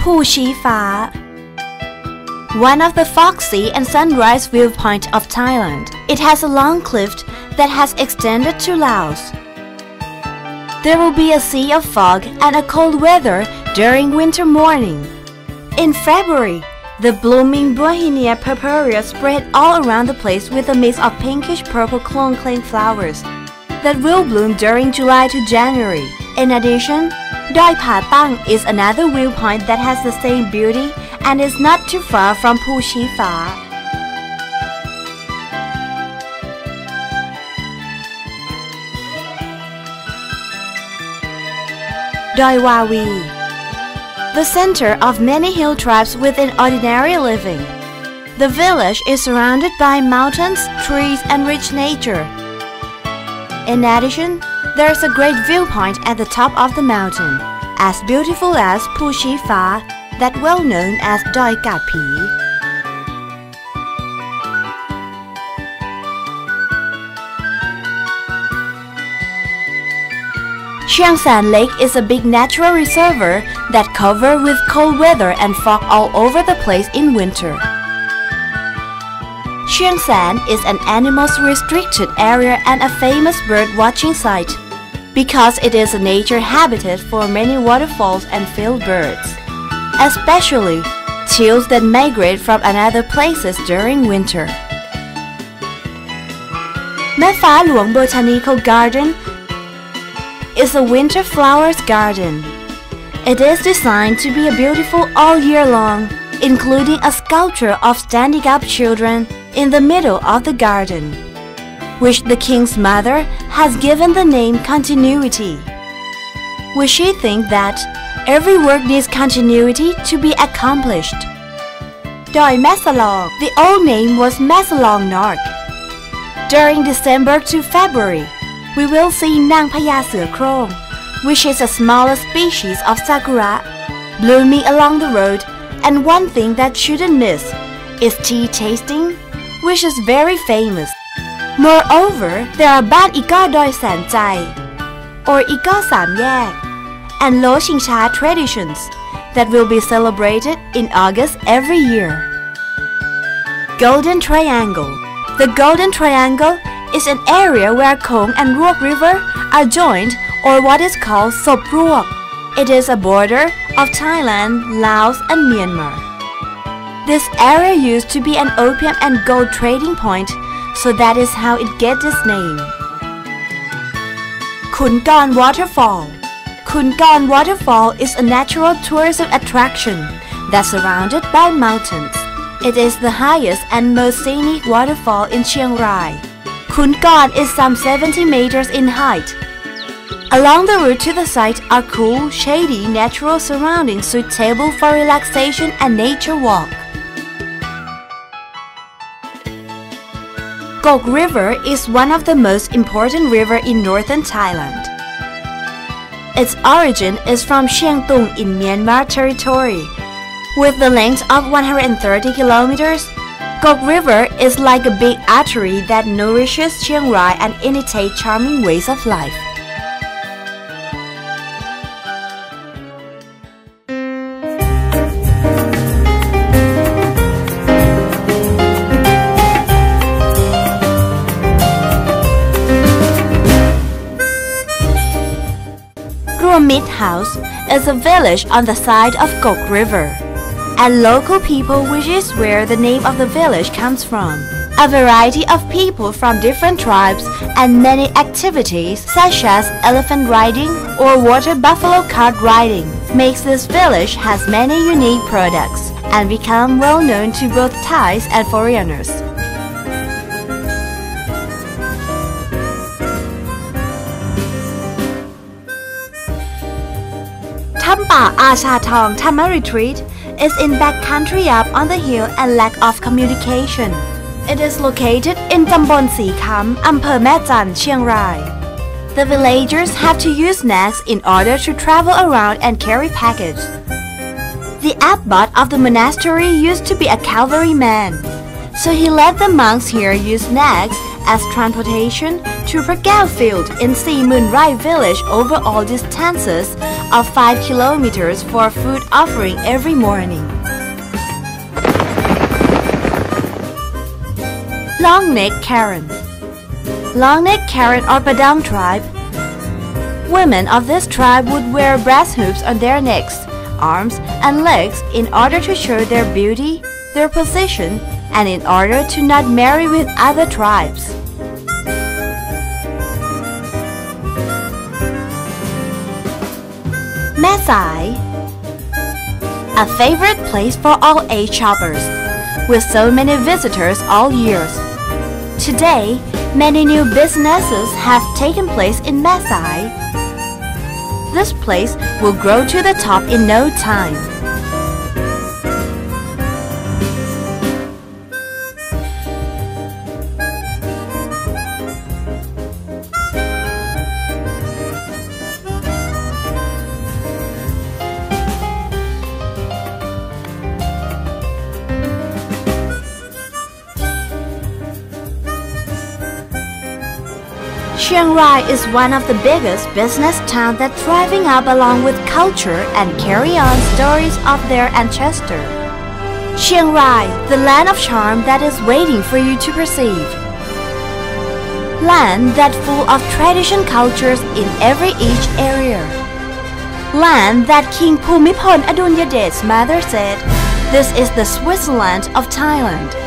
ภูชี้ฟ้า One of the foxy and sunrise viewpoint of Thailand. It has a long cliff that has extended to Laos. There will be a sea of fog and a cold weather during winter morning. In February, the blooming Bauhinia purpurea spread all around the place with a mix of pinkish-purple clone-clay flowers that will bloom during July to January. In addition, Doi Pha Tang is another viewpoint that has the same beauty and is not too far from Phu Chi Pha. Doi Wawi, the center of many hill tribes within ordinary living. The village is surrounded by mountains, trees, and rich nature. In addition, there is a great viewpoint at the top of the mountain, as beautiful as Phu Chi Pha, that well known as Doi Kat Phi. Chiang San Lake is a big natural reservoir that covered with cold weather and fog all over the place in winter. Chiang San is an animals restricted area and a famous bird watching site because it is a nature habitat for many waterfalls and field birds, especially teals that migrate from other places during winter. แม่ฟ้าหลวง Botanical Garden is a winter flowers garden. It is designed to be beautiful all year long, including a sculpture of standing up children in the middle of the garden, which the king's mother has given the name Continuity. We should think that every work needs continuity to be accomplished. Doi Masalong, the old name was Masalong North. During December to February, we will see Nang Phaya Seo Krong, which is a smaller species of sakura, blooming along the road, and one thing that shouldn't miss is tea tasting, which is very famous. Moreover, there are Ban Iko Doi San Chai, or Iko Sam Yak, and Lo Ching Cha traditions that will be celebrated in August every year. Golden Triangle. The Golden Triangle is an area where Khong and Ruok River are joined, or what is called Sop Ruok. It is a border of Thailand, Laos, and Myanmar. This area used to be an opium and gold trading point, so that is how it gets its name. Khun Kon Waterfall. Khun Kon Waterfall is a natural tourism attraction that's surrounded by mountains. It is the highest and most scenic waterfall in Chiang Rai. Khun Kon is some 70 meters in height. Along the route to the site are cool, shady, natural surroundings suitable for relaxation and nature walk. Kok River is one of the most important rivers in northern Thailand. Its origin is from Chiang Tung in Myanmar territory. With the length of 130 kilometers, Kok River is like a big artery that nourishes Chiang Rai and imitates charming ways of life. Ruamit House is a village on the side of Kok River, and local people, which is where the name of the village comes from. A variety of people from different tribes and many activities such as elephant riding or water buffalo cart riding makes this village has many unique products and become well known to both Thais and foreigners. ถ้ำป่าอาชาทอง Tama Retreat is in backcountry up on the hill and lack of communication. It is located in Tambon Si Kham, อำเภอแม่จันทร์ Chiang Rai. The villagers have to use nags in order to travel around and carry package. The abbot of the monastery used to be a cavalryman, so he let the monks here use nags as transportation to Pragao Field in Chiang Rai village over all distances of 5 kilometers for a food offering every morning. Long-necked Karen. Long-necked Karen or Padang tribe. Women of this tribe would wear brass hoops on their necks, arms, and legs in order to show their beauty, their position, and in order to not marry with other tribes. Masai, a favorite place for all age shoppers, with so many visitors all years. Today, many new businesses have taken place in Masai. This place will grow to the top in no time. Chiang Rai is one of the biggest business towns that's thriving up along with culture and carry on stories of their ancestors. Chiang Rai, the land of charm that is waiting for you to perceive. Land that full of tradition cultures in every each area. Land that King Bhumibol Adulyadej's mother said, "This is the Switzerland of Thailand."